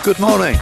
Good morning.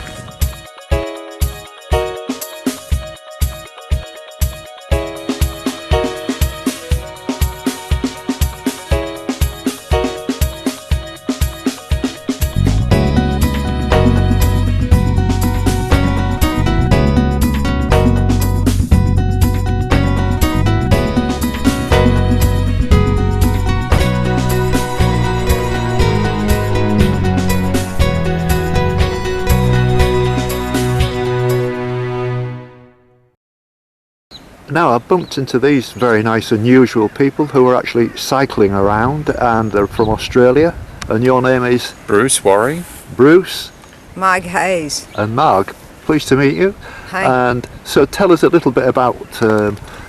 Now I've bumped into these very nice unusual people who are actually cycling around, and they're from Australia. And your name is? Bruce Worry. Bruce. Marg Hayes. And Marg, pleased to meet you. Hi. And so tell us a little bit about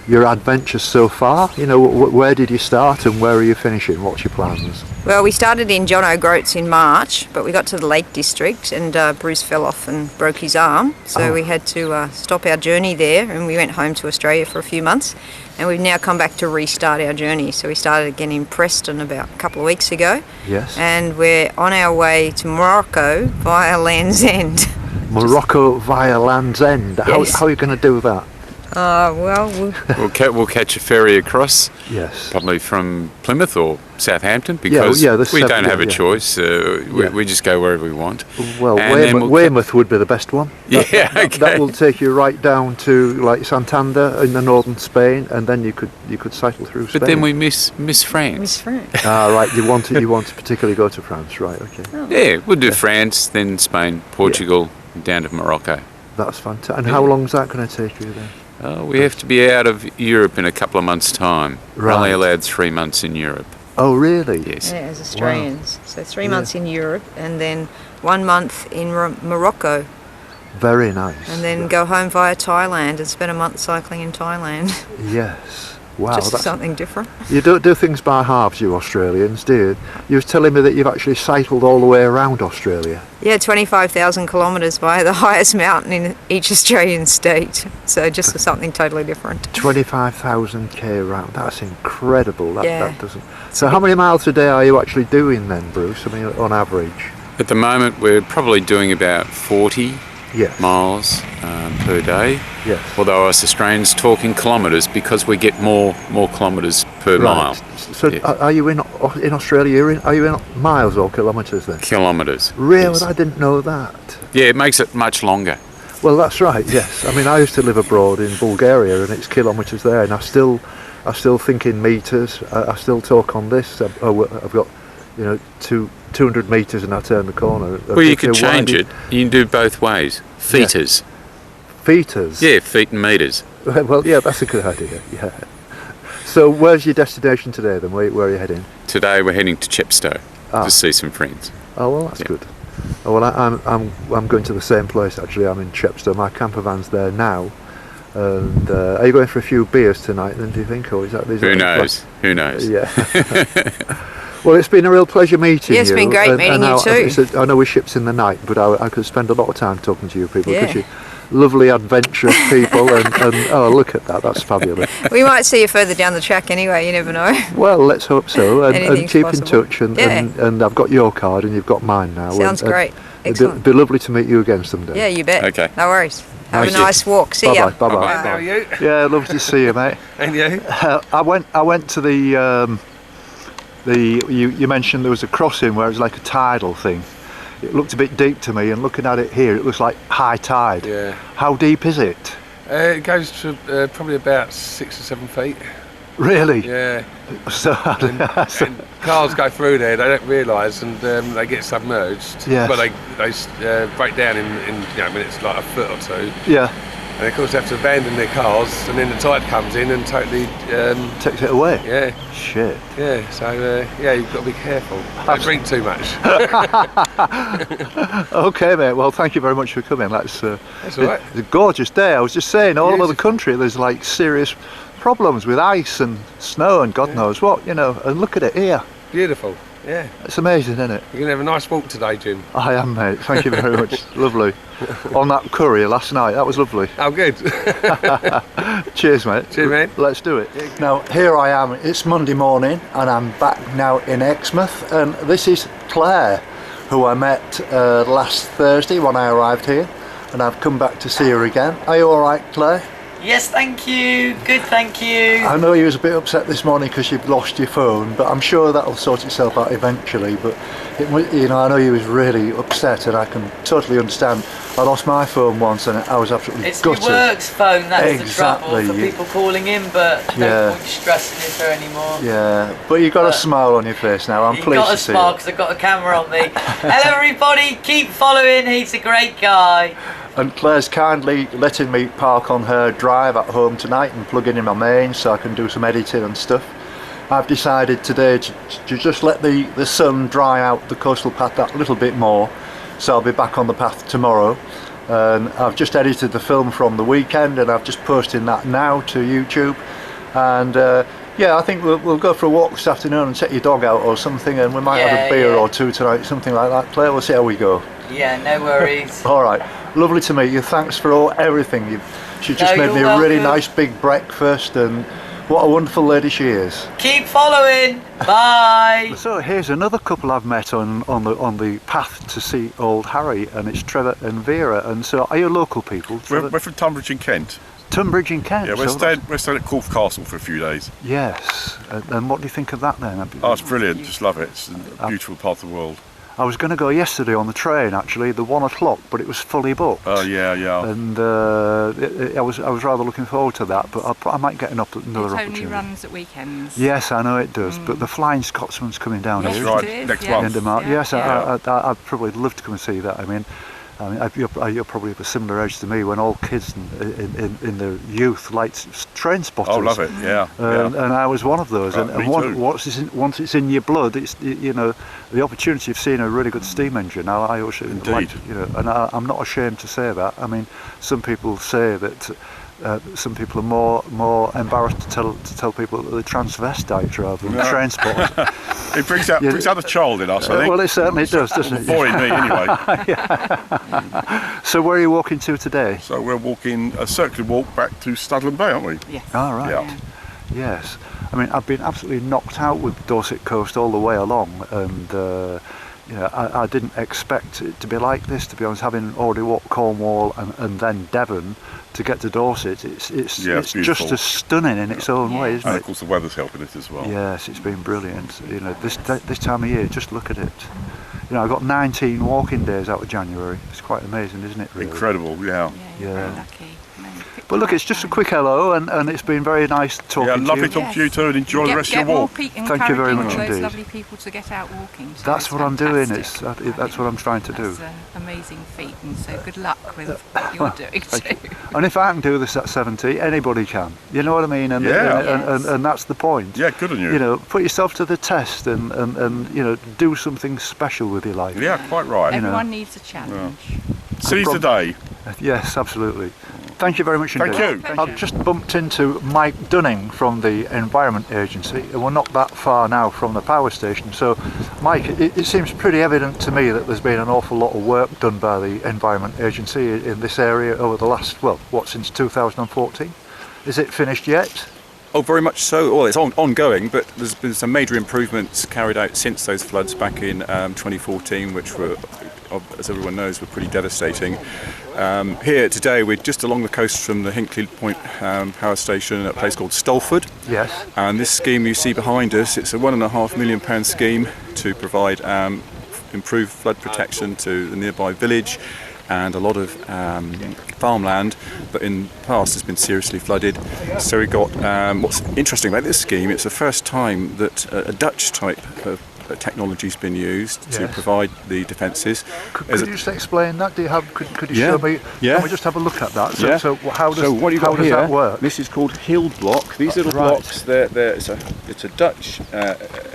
your adventures so far. You know, where did you start and where are you finishing? What's your plans? Well, we started in John O'Groats in March, but we got to the Lake District and Bruce fell off and broke his arm. So we had to stop our journey there, and we went home to Australia for a few months. And we've now come back to restart our journey. So we started again in Preston about a couple of weeks ago. Yes. And we're on our way to Morocco via Land's End. Morocco via Land's End. Yes. How are you going to do that? We'll catch a ferry across. Yes. Probably from Plymouth or Southampton, because we don't have a choice. We just go wherever we want. Well, Weymouth would be the best one. That will take you right down to like Santander in the northern Spain, and then you could cycle through Spain. But then we miss France. Miss France. Right. You want to particularly go to France, right? Okay. Oh. Yeah, we'll do France, then Spain, Portugal, down to Morocco. That's fantastic. And how long is that going to take you then? We have to be out of Europe in a couple of months' time. We're Right. only allowed 3 months in Europe. Oh, really? Yes. Yeah, as Australians. Wow. So 3 months in Europe and then 1 month in Morocco. Very nice. And then go home via Thailand and spend a month cycling in Thailand. Yes. Wow. Just something different. You don't do things by halves, you Australians, do you? You were telling me that you've actually cycled all the way around Australia. Yeah, 25,000 kilometres via the highest mountain in each Australian state. So just something totally different. 25,000 around. That's incredible. That doesn't. So how many miles a day are you actually doing then, Bruce? I mean, on average? At the moment, we're probably doing about 40 miles per day. Yes. Although us Australians talk in kilometres, because we get more kilometres per mile. So are you in Australia? Are you in miles or kilometres then? Kilometres. Really? Yes. I didn't know that. Yeah, it makes it much longer. Well, that's right. Yes. I mean, I used to live abroad in Bulgaria, and it's kilometres there, and I still think in metres. I still talk on this. I've got 200 metres, and I turn the corner. Well, you can change it. You can do both ways. Feeters. Feeters? Yeah, feet and metres. Well, yeah, that's a good idea. Yeah. So, where's your destination today then? Where are you heading? Today we're heading to Chepstow to see some friends. Oh, well, that's good. Oh, well, I'm going to the same place actually. I'm in Chepstow. My camper van's there now. And are you going for a few beers tonight then, do you think? Or is that Who knows? Who knows? Yeah. Well, it's been a real pleasure meeting you. Yeah, it's been great meeting you too. I know we're ships in the night, but I could spend a lot of time talking to you people, because you're lovely, adventurous people, and oh, look at that, that's fabulous. We might see you further down the track anyway, you never know. Well, let's hope so, and keep possible. in touch, and I've got your card and you've got mine now. Sounds great. Excellent. It'd be lovely to meet you again someday. Yeah, you bet. Okay. No worries. Have Thank a nice walk. See ya. Bye-bye. Bye-bye. How are you? Yeah, lovely to see you, mate. And you? I went to the you mentioned there was a crossing where it was like a tidal thing. It looked a bit deep to me, and looking at it here, it looks like high tide. Yeah. How deep is it? It goes to probably about 6 or 7 feet. Really? Yeah. So, And cars go through there, they don't realise, and they get submerged. Yes. But they break down in when it's like a foot or two. yeah, And of course they have to abandon their cars, and then the tide comes in and totally. takes it away. Yeah. Shit. Yeah. So you've got to be careful. Don't drink too much. Okay, mate. Well, thank you very much for coming. That's all right. It's a gorgeous day. I was just saying, all over the Beautiful. country, there's like serious problems with ice and snow and God knows what, and look at it here. Beautiful. Yeah. It's amazing, isn't it? You're going to have a nice walk today, Jim. I am, mate. Thank you very much. Lovely. On that curry last night, that was lovely. Oh, good. Cheers, mate. Cheers, mate. Let's do it. Now, here I am. It's Monday morning, and I'm back now in Exmouth, and this is Claire, who I met last Thursday when I arrived here, and I've come back to see her again. Are you all right, Claire? Yes, thank you. Good, thank you. I know you was a bit upset this morning because you've lost your phone, but I'm sure that'll sort itself out eventually. But I know you was really upset, and I can totally understand. I lost my phone once, and I was absolutely gutted. It's my work's phone. That's the trouble for people calling in, but don't point stressing it her anymore. Yeah, but you've got a smile on your face now. I'm pleased to see you. You've got a smile because I've got a camera on me. Hello, everybody. Keep following. He's a great guy. And Claire's kindly letting me park on her drive at home tonight and plug in my mains so I can do some editing and stuff. I've decided today to just let the sun dry out the coastal path that little bit more, so I'll be back on the path tomorrow. And I've just edited the film from the weekend, and I've just posted that now to YouTube. And yeah, I think we'll go for a walk this afternoon and take your dog out or something, and we might have a beer or two tonight, something like that. Claire, we'll see how we go. Yeah, no worries. All right, lovely to meet you. Thanks for everything. She just made me a really nice big breakfast, and what a wonderful lady she is. Keep following. Bye. So here's another couple I've met on the path to see old Harry, and it's Trevor and Vera. And so, are you local people? We're from Tunbridge in Kent. Tunbridge in Kent. Yeah, we're staying at Corfe Castle for a few days. Yes, and what do you think of that then? Oh, it's brilliant. Just love it. It's a beautiful part of the world. I was going to go yesterday on the train, actually, the 1 o'clock, but it was fully booked. Oh yeah. And I was rather looking forward to that, but I might get another opportunity. It only runs at weekends. Yes, I know it does, but the Flying Scotsman's coming down That's here. right, next month. End of March. Yeah, Yes, yeah. I'd probably love to come and see that. I mean, you're probably of a similar age to me, when all kids in their youth liked train spotters. Oh, love it, yeah. And I was one of those. Right, and me too. once it's in your blood, it's the opportunity of seeing a really good steam engine. I also like, and I'm not ashamed to say that. I mean, some people say that. Some people are more embarrassed to tell people that they're transvestites rather than train spotters. It brings out the child in us, I think. Well, it certainly does, doesn't it? The boy in me, anyway. So where are you walking to today? So we're walking a circular walk back to Studland Bay, aren't we? Yes. All right. Yeah. Yes. I mean, I've been absolutely knocked out with Dorset Coast all the way along, and I didn't expect it to be like this, to be honest. Having already walked Cornwall and then Devon to get to Dorset, it's just as stunning in its own way, isn't And it? of course the weather's helping it as well. Yes, it's been brilliant. This time of year, just look at it. I got 19 walking days out of January. It's quite amazing, isn't it? Really? Incredible, yeah. You're very lucky. But look, it's just a quick hello, and it's been very nice talking to you. Yeah, lovely talking to you too, and enjoy the rest of your walk. Thank you very much those indeed. lovely people to get out walking. So That's what I'm doing. fantastic. That's what I'm trying to do. That's an amazing feat, and so good luck with what you're doing too. And if I can do this at 70, anybody can. You know what I mean? And that's the point. Yeah, good on you. Put yourself to the test and do something special with your life. Yeah, quite right. Everyone needs a challenge. Seize the day. Yes, absolutely. Thank you very much indeed. Thank you. I've just bumped into Mike Dunning from the Environment Agency, and we're not that far now from the power station. So, Mike, it seems pretty evident to me that there's been an awful lot of work done by the Environment Agency in this area over the last, since 2014? Is it finished yet? Oh, very much so. Well, it's ongoing, but there's been some major improvements carried out since those floods back in 2014, which were, as everyone knows, were pretty devastating. Here today, we're just along the coast from the Hinkley Point power station at a place called Stolford. Yes. And this scheme you see behind us, it's a £1.5 million scheme to provide improved flood protection to the nearby village and a lot of farmland that in the past has been seriously flooded. So we got, what's interesting about this scheme, it's the first time that a Dutch type of technology's been used to provide the defences. Could you just explain that? Could you show me? Yeah. Can we just have a look at that? So how does here, that work? This is called Hild Block. These little blocks, it's a Dutch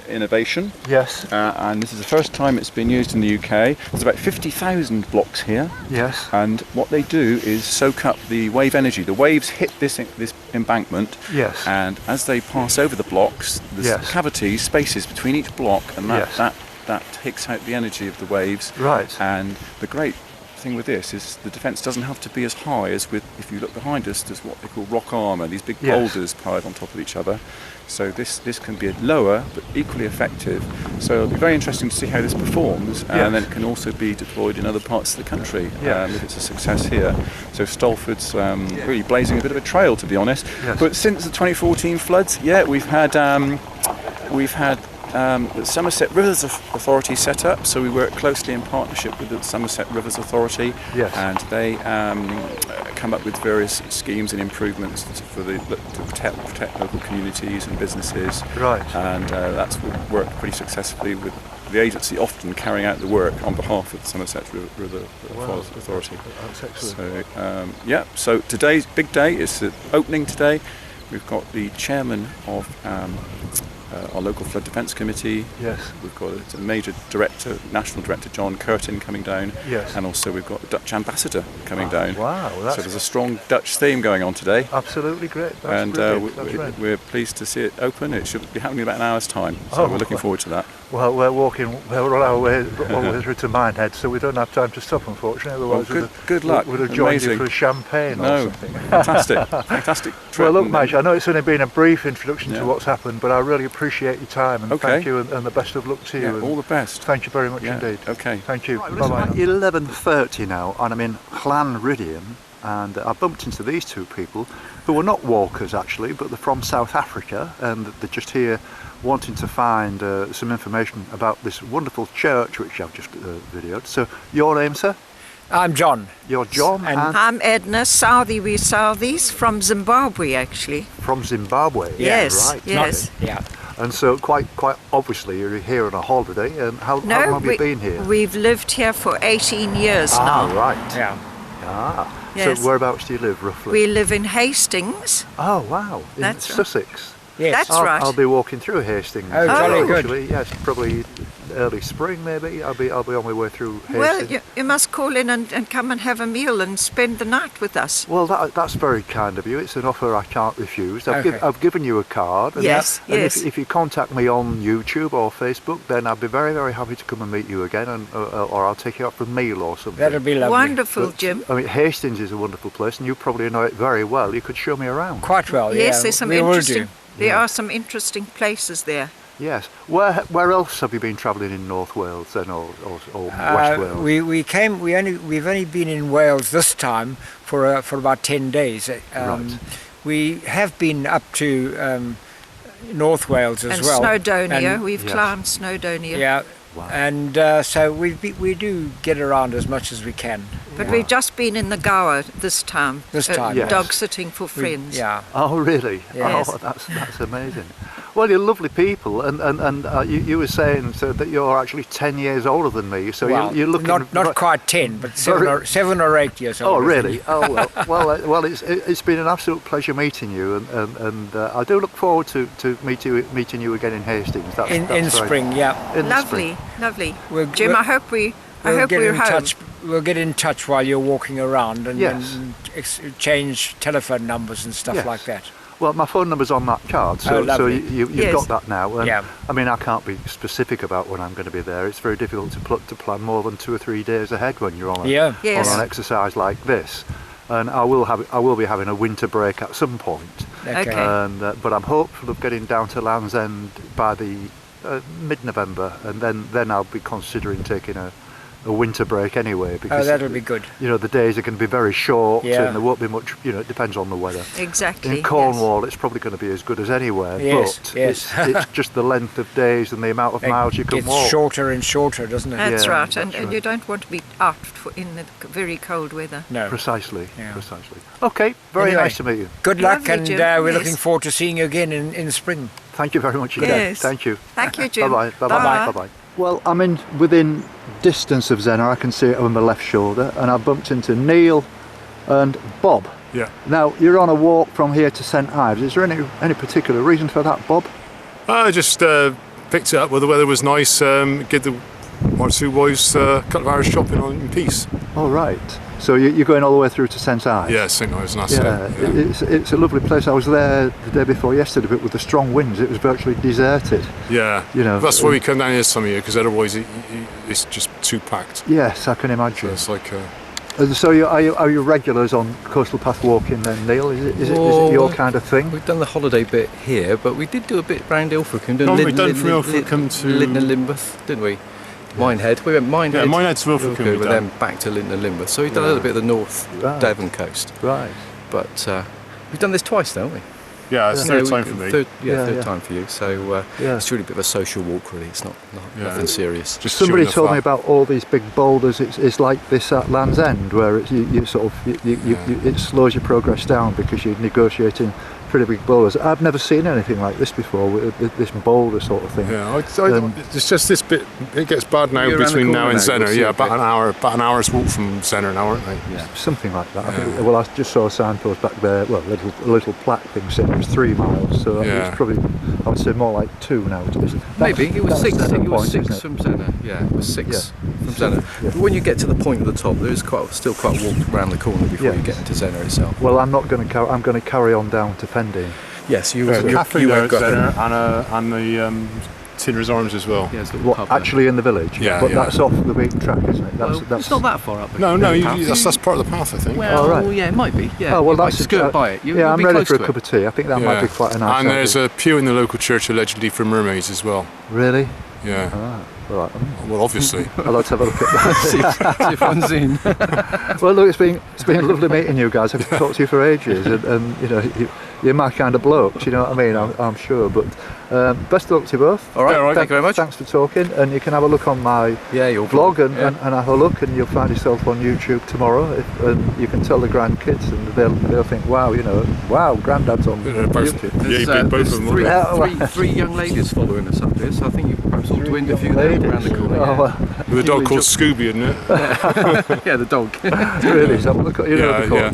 innovation. Yes. And this is the first time it's been used in the UK. There's about 50,000 blocks here. Yes. And what they do is soak up the wave energy. The waves hit this embankment. Yes. And as they pass over the blocks, there's cavities, spaces between each block, and that takes out the energy of the waves. Right. And the great thing with this is the defence doesn't have to be as high as if you look behind us, there's what they call rock armour, these big boulders piled on top of each other. So this can be lower but equally effective. So it'll be very interesting to see how this performs, and then it can also be deployed in other parts of the country if it's a success here. So Stalford's really blazing a bit of a trail, to be honest. Yes. But since the 2014 floods, we've had the Somerset Rivers Authority set up, so we work closely in partnership with the Somerset Rivers Authority, and they come up with various schemes and improvements to protect local communities and businesses. Right. And that's worked pretty successfully with the agency often carrying out the work on behalf of the Somerset River Authority. That's excellent. So so today's big day. It's the opening today. We've got the chairman of our local flood defence committee. Yes. We've got a major director, national director John Curtin coming down. Yes. And also we've got the Dutch ambassador coming down. Wow. So there's a strong Dutch theme going on today. Absolutely great. That's and we're pleased to see it open. It should be happening in about an hour's time. So we're looking forward to that. Well, we're on our way through to Minehead, so we don't have time to stop, unfortunately. Otherwise, good luck. Would have joined Amazing. you for champagne or something. Fantastic trip. Well, look, Mike, I know it's only been a brief introduction to what's happened, but I really appreciate your time, and thank you, and the best of luck to you. All the best. Thank you very much indeed. Okay. Thank you. Right, bye-bye. 11:30 now, and I'm in Llanryddian, and I bumped into these two people who are not walkers actually, but they're from South Africa, and they're just here wanting to find some information about this wonderful church which I've just videoed. So, your name, sir? I'm John. You're John, and I'm Edna Southeys from Zimbabwe, actually. From Zimbabwe. Yes, right. yes. Yeah. And so, quite obviously, you're here on a holiday. And how long have you been here? We've lived here for 18 years now. Right. Yeah. Yes. So, whereabouts do you live roughly? We live in Hastings. Oh wow, in That's right. Sussex. Yes. That's right. I'll be walking through Hastings. Oh, jolly good. Actually, yes, probably early spring maybe. I'll be on my way through Hastings. Well, you must call in and come and have a meal and spend the night with us. Well, that's very kind of you. It's an offer I can't refuse. Okay. I've given you a card. And Yes, and yes. If you contact me on YouTube or Facebook, then I'll be very, very happy to come and meet you again, and or I'll take you out for a meal or something. That'll be lovely. Wonderful, But, Jim. I mean, Hastings is a wonderful place, and you probably know it very well. You could show me around. Quite well, Yes, yeah. there's some we will interesting. do. There are some interesting places there. Yes. Where else have you been travelling in North Wales then, or West Wales? We've only been in Wales this time for about 10 days. Right. We have been up to North Wales as And well. Snowdonia. And- We've Yes. climbed Snowdonia. Yeah. Wow. And so we do get around as much as we can. But we've just been in the Gower this time. This time. Yes. Dog sitting for friends. Yeah. Oh really? Yes. Oh, that's amazing. Well, you're lovely people, and you were saying so that you're actually 10 years older than me. So Well, you're looking not quite 10, but seven or 8 years Oh older. really? Oh well. It's been an absolute pleasure meeting you, and I do look forward to meeting you again in Hastings. That's In very- spring, yeah. in the spring. Lovely. We'll- Jim, we'll- I hope we're in home. touch. We'll get in touch while you're walking around and, Yes. and exchange telephone numbers and stuff Yes. like that. Well, my phone number's on that card, so lovely. you've Yes. got that now. And, Yeah. I mean, I can't be specific about when I'm going to be there. It's very difficult to plan more than 2 or 3 daars ahead when you're on Yeah. Yes. on an exercise like this. And I will be having a winter break at some point. Okay. And but I'm hopeful of getting down to Land's End by the mid-November, and then I'll be considering taking a winter break anyway, because that'll be good. you know the days are going to be very short, Yeah. and there won't be much, it depends on the weather. Exactly. In Cornwall it's probably going to be as good as anywhere, Yes, but yes. it's just the length of days and the amount of miles you can It's walk. shorter and shorter, doesn't it? That's Yeah, right. that's And right. you don't want to be out in the very cold weather. No. Precisely. Yeah. Okay, very Anyway. nice to meet you. Good luck, Lovely, and Jim. we're Yes. looking forward to seeing you again in spring. Thank you very much indeed. Yes. Thank you. Thank you, Jim. Bye bye. Bye. Bye. Well, I'm within distance of Zena. I can see it on my left shoulder, and I bumped into Neil and Bob. Yeah. Now you're on a walk from here to St Ives. Is there any particular reason for that, Bob? I just picked it up where the weather was nice. Get the 1 or 2 boys a couple of hours shopping in peace. All right. So you're going all the way through to St Ives? Yeah, St Ives, and that's Yeah, it. it's a lovely place. I was there the day before yesterday, but with the strong winds, it was virtually deserted. Yeah. That's why we come down here some year, because otherwise it's just too packed. Yes, I can So imagine. it's like So are you regulars on Coastal Path walking then, Neil? Is it your kind of thing? We've done the holiday bit here, but we did do a bit round Ilfracombe. We've done from Ilfracombe to Lytton and Lynmouth, didn't we? Minehead. We went Minehead. Yeah, Minehead to Ilfracombe. And then back to Lytton and Lynmouth. So we've done a little bit of the North Devon coast. Right. But we've done this twice, don't we? Yeah, it's third time for me. Third time for you. So it's really a bit of a social walk, really. It's nothing serious. Just somebody told me about all these big boulders. It's like this at Land's End, where it slows your progress down because you're negotiating pretty big boulders. I've never seen anything like this before, with this boulder sort of thing. Yeah, it's just this bit. It gets bad now between now and Zennor. Yeah, about an hour's walk from Zennor now, aren't they? Yeah, something like that. Yeah. Well, I just saw a signpost back there. Well, a little plaque thing saying it was 3 miles. So it's probably, I would say, more like 2 now. Maybe it was 6. I think it was 6 from Zennor. Yeah, it was 6 from Zennor. Yeah. But when you get to the point of the top, there is still quite a walk around the corner before you get into Zennor itself. Well, I'm not going to. I'm going to carry on down to Pendeen. Yes, you won't go Zennor and the Tinner's Arms as well. Yeah, actually in the village? Yeah, but that's off the beaten track, isn't it? That's it's not that far up. No, that's part of the path, I think. Well, yeah, it might be. Yeah. Oh, well, that's skirt by it. I'm ready for a cup of tea. I think that might be quite a nice. And there's a pew in the local church allegedly for mermaids as well. Really? Yeah. Right. Well, obviously. I'd like to have a look at that. See if one's in. Well, look, it's been lovely meeting you guys. I've talked to you for ages, and you're my kind of blokes. You know what I mean? I'm sure. But best of luck to you both. All right. Thank you very much. Thanks for talking. And you can have a look on my your blog and have a look, and you'll find yourself on YouTube tomorrow. And you can tell the grandkids, and they'll think, wow, Grandad's on YouTube. There's 3 young ladies following us up here, so I think you perhaps ought to interview them around the corner. With a dog called Scooby, isn't it? Yeah, the dog. Really? So look at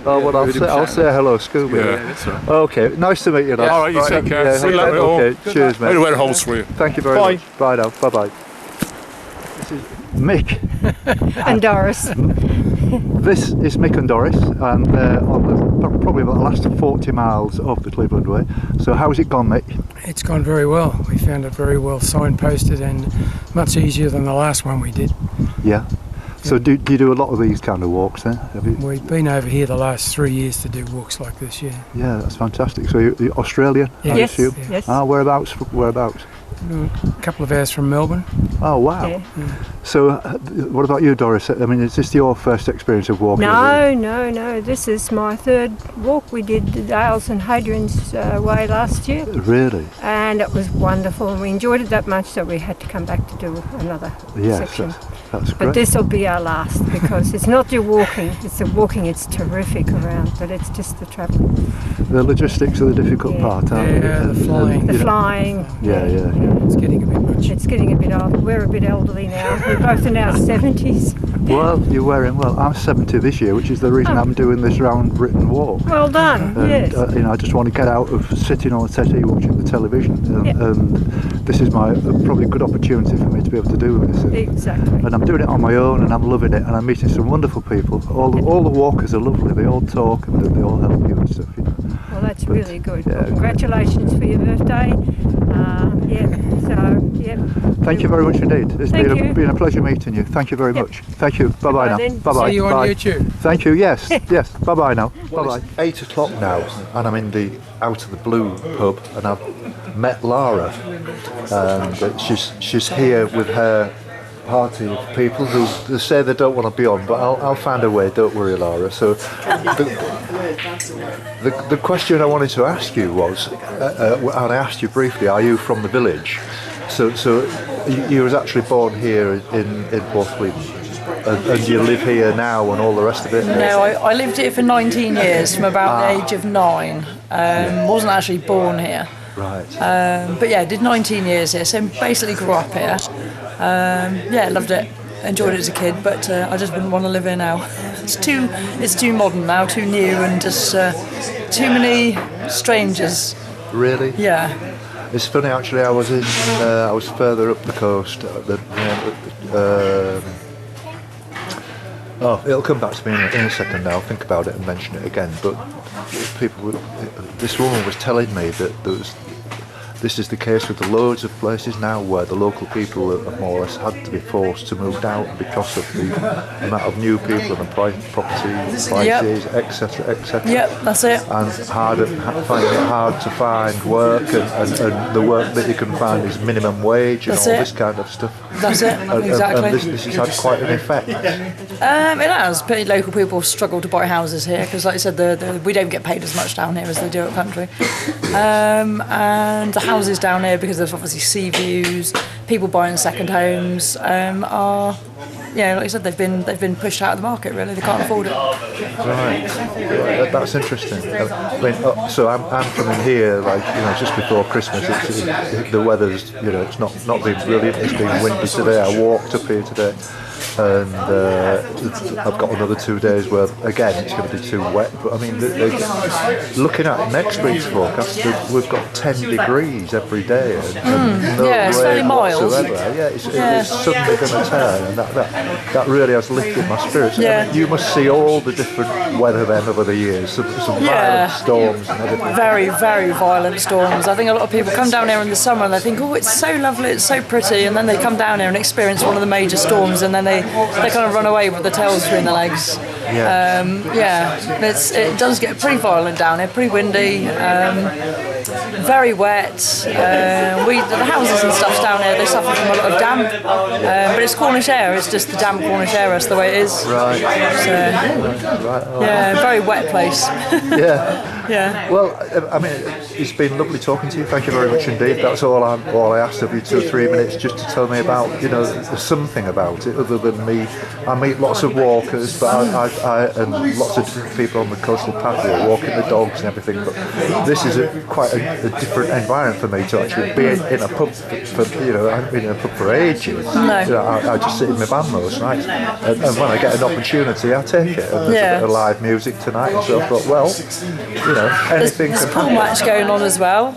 Oh, well, I'll say hello, Scooby. Yeah, that's right. Okay, nice to meet you. All right, you take care. Good luck with it all. Okay, cheers, mate. I'll wear holes for you. Thank you very much. Bye now. Bye-bye. This is Mick. And Doris. This is Mick and Doris, and on probably about the last 40 miles of the Cleveland Way. So how's it gone, Mick? It's gone very well. We found it very well signposted and much easier than the last one we did. Yeah. So do you do a lot of these kind of walks then? We've been over here the last 3 years to do walks like this, yeah. Yeah, that's fantastic. So you're Australian, yeah. I assume? Yes. Whereabouts? A couple of hours from Melbourne. Oh, wow. Yeah. So what about you, Doris? I mean, is this your first experience of walking? No. This is my 3rd walk. We did the Dales and Hadrian's Way last year. Really? And it was wonderful. We enjoyed it that much that we had to come back to do another section. That's great. But this will be our last because it's not your walking. It's the walking. It's terrific around, but it's just the travelling. The logistics are the difficult part, aren't they? Yeah, the flying. The flying. Yeah. It's getting a bit much. It's getting a bit old. We're a bit elderly now. We're both in our 70s. Well, you're wearing well. I'm 70 this year, which is the reason I'm doing this round Britain walk. Well done. And, yes. I just want to get out of sitting on a settee watching the television, and this is probably a good opportunity for me to be able to do this. Exactly. And I'm doing it on my own, and I'm loving it, and I'm meeting some wonderful people. All the walkers are lovely. They all talk and they all help you and stuff. Well, that's really good. Well, congratulations for your birthday. Thank you very much indeed. It's been a pleasure meeting you. Thank you very much. Thank you. Bye-bye now. Bye-bye. See you on YouTube. Thank you. Yes. Bye-bye now. Bye-bye. It's 8 o'clock now, and I'm in the Out of the Blue pub, and I've met Lara, and she's here with her party of people who say they don't want to be on, but I'll find a way. Don't worry, Lara. So the question I wanted to ask you was, and I asked you briefly, are you from the village? So you was actually born here in Port Cleveland, and you live here now and all the rest of it? No, I lived here for 19 years, from about the age of 9. Wasn't actually born here. Right. But yeah, did 19 years here, so basically grew up here. Loved it. Enjoyed it as a kid, but I just wouldn't want to live here now. It's too modern now, too new, and just too many strangers. Really? Yeah. It's funny actually. I was further up the coast. It'll come back to me in a second. Now I'll think about it and mention it again. But this woman was telling me that there was this is the case with loads of places now where the local people have more or less had to be forced to move out because of the amount of new people and the property prices, etc., etc. Yep, that's it. And finding it hard to find work, and the work that you can find is minimum wage and this kind of stuff. That's it, exactly. And this has had quite an effect. It has. Local people struggle to buy houses here because, like I said, we don't get paid as much down here as they do at country. And the houses down here, because there's obviously sea views, people buying second homes, are, like I said, they've been pushed out of the market. Really, they can't afford it. Right, that's interesting. I mean, so I'm coming here just before Christmas. The weather's it's not been brilliant. It's been windy today. I walked up here today, and I've got another 2 days where again it's going to be too wet. But I mean, looking at next week's forecast, we've got 10 degrees every day, and no it's rain fairly mild. whatsoever. It's suddenly going to turn, and that really has lifted my spirits. Yeah. I mean, you must see all the different weather then over the years, some violent storms and everything. Very, very violent storms. I think a lot of people come down here in the summer and they think, oh, it's so lovely, it's so pretty, and then they come down here and experience one of the major storms, and then they kind of run away with the tails between their legs. It does get pretty violent down here, pretty windy, very wet. The houses and stuff down here, they suffer from a lot of damp, but it's Cornish air, it's just the damp Cornish air, that's the way it is. Right. Very wet place. Yeah. Well, I mean, it's been lovely talking to you. Thank you very much indeed. That's all I asked of you, 2 or 3 minutes, just to tell me about, something about it other than me. I meet lots of walkers, but I and lots of different people on the coastal pathway walking the dogs and everything. But this is quite a different environment for me to actually be in a pub for I've been in a pub for ages. I just sit in my van most nights, and when I get an opportunity, I take it. And there's a bit of live music tonight, and so I thought, well, anything. There's a pool match going on as well.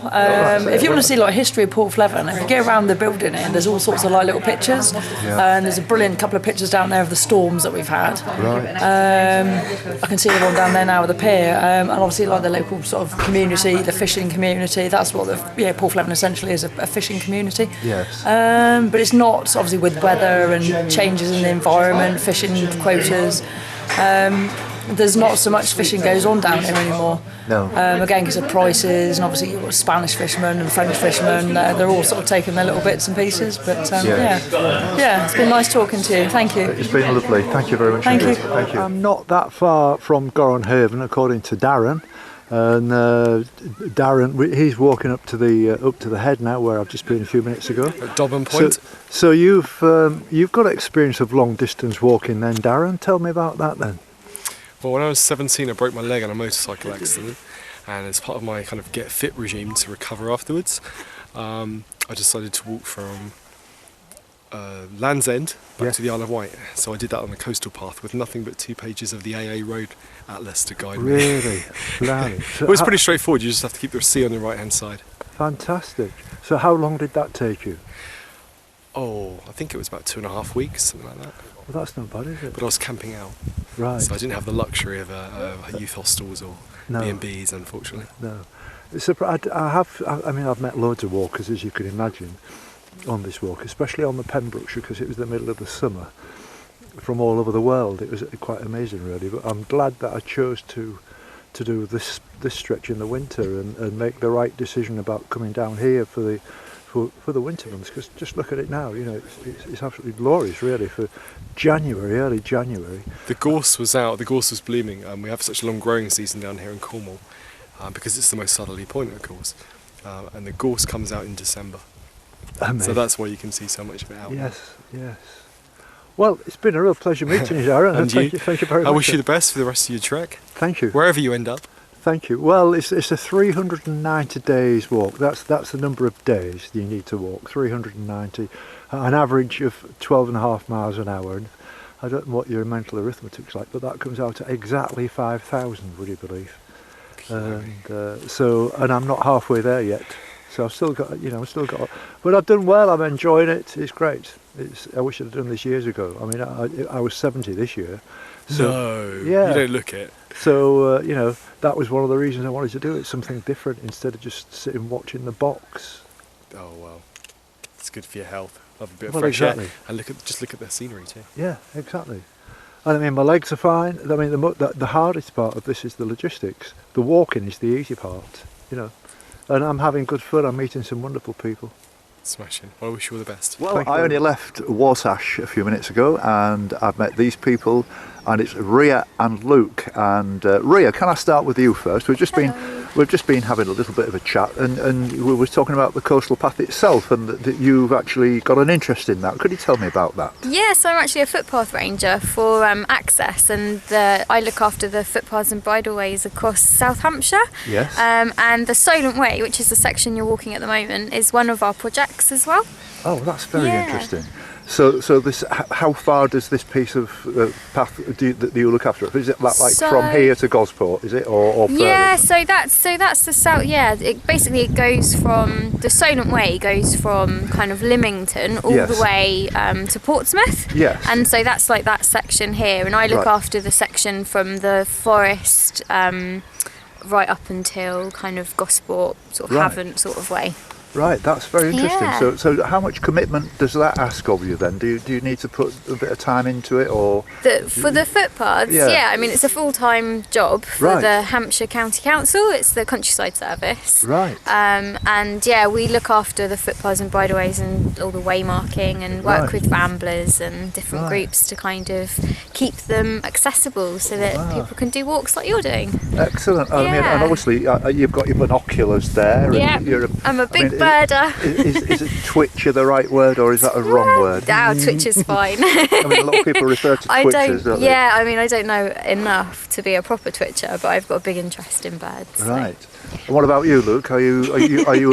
If you want to see history of Porthleven, if you go around the building, there's all sorts of little pictures, and there's a brilliant couple of pictures down there of the storms that we've had. I can see everyone down there now with the pier, and obviously the local sort of community, the fishing community. That's what Porthleven essentially is, a fishing community. Yes. But it's not, obviously, with weather and changes in the environment, fishing quotas. There's not so much fishing goes on down here anymore. No. Again, because of prices, and obviously you've got Spanish fishermen and French fishermen. They're all sort of taking their little bits and pieces. But it's been nice talking to you. Thank you. It's been lovely. Thank you very much. Thank you. Thank you. I'm not that far from Goronhaven, according to Darren. And Darren, he's walking up to the head now, where I've just been a few minutes ago. At Dobbin Point. So you've got experience of long distance walking, then, Darren. Tell me about that, then. Well, when I was 17, I broke my leg in a motorcycle accident, and as part of my kind of get fit regime to recover afterwards, I decided to walk from Land's End back to the Isle of Wight. So I did that on the coastal path with nothing but 2 pages of the AA Road Atlas to guide me. Really? It was pretty straightforward. You just have to keep the sea on your right hand side. Fantastic. So how long did that take you? Oh, I think it was about 2.5 weeks, something like that. Well, that's not bad, is it? But I was camping out. Right. So I didn't have the luxury of youth hostels or B&Bs, unfortunately. No. I've met loads of walkers, as you can imagine, on this walk, especially on the Pembrokeshire, because it was the middle of the summer, from all over the world. It was quite amazing, really. But I'm glad that I chose to do this stretch in the winter and make the right decision about coming down here for the winter months, because just look at it now, it's absolutely glorious, really, for early January. The gorse was out, the gorse was blooming, and we have such a long growing season down here in Cornwall, because it's the most southerly point, of course, and the gorse comes out in December. Amazing. So that's why you can see so much of it out. Yes. Well, it's been a real pleasure meeting you, Darren. And thank you very much. I wish you the best for the rest of your trek. Thank you. Wherever you end up. Thank you. Well, it's a 390 days walk. That's the number of days you need to walk. 390, an average of 12.5 miles an hour. And I don't know what your mental arithmetic's like, but that comes out at exactly 5,000. Would you believe? And I'm not halfway there yet. So I've still got, but I've done well. I'm enjoying it. It's great. I wish I'd done this years ago. I mean, I was 70 this year. So, you don't look it. So, that was one of the reasons I wanted to do it, something different instead of just sitting watching the box. oh well, it's good for your health. Have a bit of Well, fresh exactly. air and just look at the scenery too. Yeah, exactly. And I mean, my legs are fine. I mean, the hardest part of this is the logistics. The walking is the easy part, you know. And I'm having good fun. I'm meeting some wonderful people. Smashing. Well, I wish you all the best. Well, I only left Warsash a few minutes ago, and I've met these people, and it's Ria and Luke. And Ria, can I start with you first? We've just been having a little bit of a chat, and we were talking about the coastal path itself, and that you've actually got an interest in that. Could you tell me about that? Yes, I'm actually a footpath ranger for Access, and I look after the footpaths and bridleways across South Hampshire. Yes. And the Solent Way, which is the section you're walking at the moment, is one of our projects as well. Oh, that's very interesting. So this, how far does this piece of path that you look after? Is it like from here to Gosport? Is it or further? Yeah, so that's the south. Yeah, it goes from the Solent Way goes from kind of Lymington all the way to Portsmouth. Yes. And so that's like that section here, and I look after the section from the forest right up until kind of Gosport, sort of Havant sort of way. Right, that's very interesting. Yeah. So how much commitment does that ask of you then? Do you need to put a bit of time into it, or for the footpaths? Yeah, I mean it's a full-time job for the Hampshire County Council. It's the Countryside Service. Right. And yeah, we look after the footpaths and bridleways and all the waymarking, and work with ramblers and different groups to kind of keep them accessible so that people can do walks like you're doing. Excellent. I mean, and obviously you've got your binoculars there. Yeah, and I'm a big birder. Is it twitcher the right word, or is that a wrong word? No, twitch is fine. I mean, a lot of people refer to twitchers, don't they? Yeah, I mean, I don't know enough to be a proper twitcher, but I've got a big interest in birds. Right. And what about you, Luke? Are you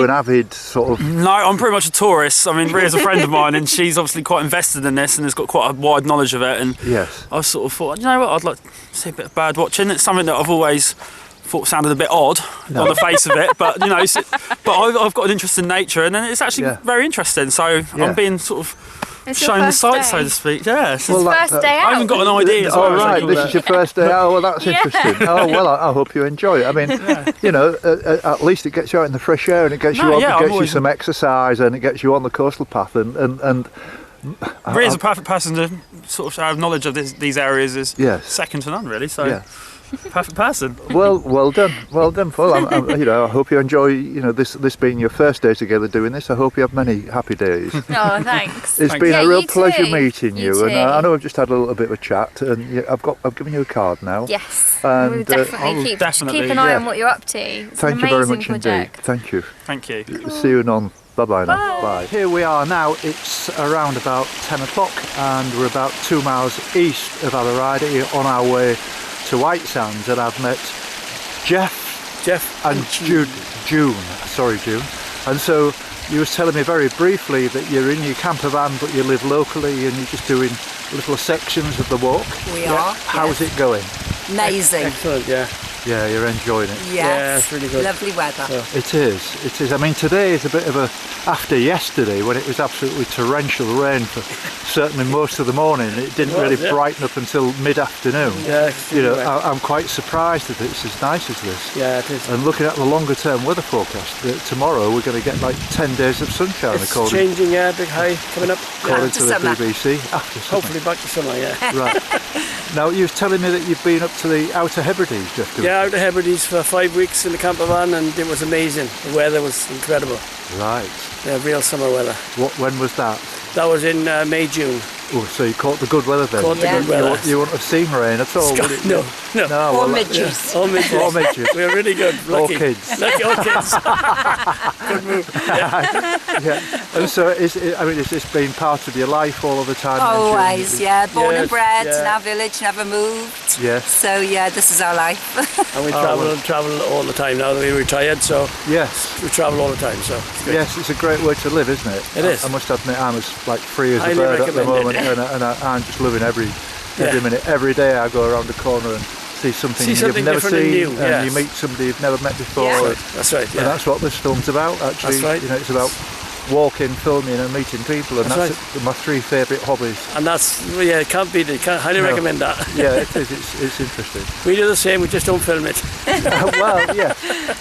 an avid sort of? No, I'm pretty much a tourist. I mean, Ria's a friend of mine, and she's obviously quite invested in this and has got quite a wide knowledge of it. And yes, I sort of thought, you know what, I'd like to see a bit of bird watching. It's something that I've always thought sounded a bit odd on the face of it, but you know, I've got an interest in nature, and it's actually very interesting. So I'm being sort of shown the sights, so to speak. Yeah, it's first day out. I haven't got an idea. Oh right, this is your first day out. Well, that's interesting. Oh well, I hope you enjoy it. I mean, you know, at least it gets you out in the fresh air, and it gets you some exercise, and it gets you on the coastal path, and Ria's a perfect person to sort of have knowledge of these areas is second to none, really. So. Yeah. Perfect person. Well done, Paul. I hope you enjoy. You know, this being your first day together doing this. I hope you have many happy days. Oh, thanks. It's been a real pleasure too. meeting you, and I know I've just had a little bit of a chat, and I've given you a card now. Yes, and we'll definitely keep an eye on what you're up to. It's Thank you very much project. indeed. Thank you. Thank you. See you on. Bye-bye now. Bye. Here we are now. It's around about 10 o'clock, and we're about 2 miles east of Adelaide on our way to White Sands, and I've met Jeff and June. Sorry, June. And so you were telling me very briefly that you're in your camper van, but you live locally, and you're just doing little sections of the walk. We are. How's it going? Amazing. Excellent, yeah. Yeah, you're enjoying it. Yes. Yeah, it's really good. Lovely weather. So. It is. I mean, today is a bit of a after yesterday when it was absolutely torrential rain for certainly most of the morning. It didn't really brighten up until mid-afternoon. Yeah. You know, I'm quite surprised that it's as nice as this. Yeah, it is. And looking at the longer term weather forecast, tomorrow we're going to get like 10 days of sunshine. It's changing, big high coming up. According to the BBC. After summer. Hopefully back to summer, yeah. Right. Now, you were telling me that you've been up to the Outer Hebrides, Jeff. Yeah, Outer Hebrides for 5 weeks in the camper van, and it was amazing. The weather was incredible. Right. Yeah, real summer weather. When was that? That was in May, June. Oh, so you caught the good weather then? Caught the good weather. You wouldn't have seen rain at all, would it? No. All midges. All midges. All midges. We were really good. Lucky. All kids. Lucky all kids. Good move. Yeah. And so, is this been part of your life all of the time? Always, yeah. Born and bred in our village, never moved. Yes. So yeah, this is our life. And we travel all the time now that we're retired. So yes, we travel all the time. So it's good. Yes, it's a great way to live, isn't it? It is. I must admit, I'm as free as a bird at the moment, and I'm just loving every minute. Every day I go around the corner and see something you've never seen, and you meet somebody you've never met before. Yeah. That's right. And that's what this film's about, actually. That's right. You know, it's about walking, filming, and meeting people, and that's my 3 favourite hobbies. And that's it can't beat it. Highly recommend that. Yeah, it is. It's interesting. We do the same. We just don't film it. Well, yeah.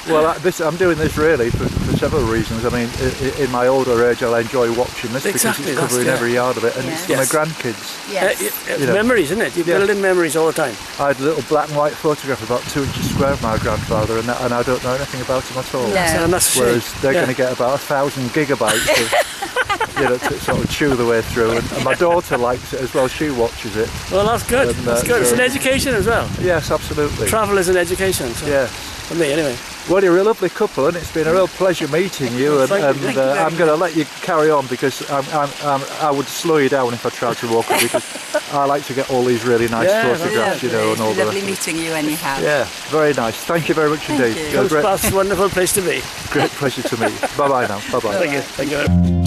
Well, I'm doing this really for several reasons. I mean, in my older age, I'll enjoy watching this because it's covering every yard of it, and it's for my grandkids. Memories, isn't it? You build in memories all the time. I had a little black and white photograph about 2 inches square of my grandfather, and I don't know anything about him at all. Whereas they're going to get about 1,000 gigabytes of, to sort of chew the way through. And my daughter likes it as well. She watches it. Well, that's good. And, that's good. It's an education as well. Yes, absolutely. Travel is an education. So. Yeah. For me, anyway. Well, you're a lovely couple, and it's been a real pleasure meeting you. And I'm going to let you carry on because I would slow you down if I tried to walk with you, because I like to get all these really nice photographs, and all the. Lovely meeting you anyhow. Yeah, very nice. Thank you very much indeed. Coast Bath's a wonderful place to be. Great pleasure to meet you. Bye bye now. Bye bye. Thank you. Thank you.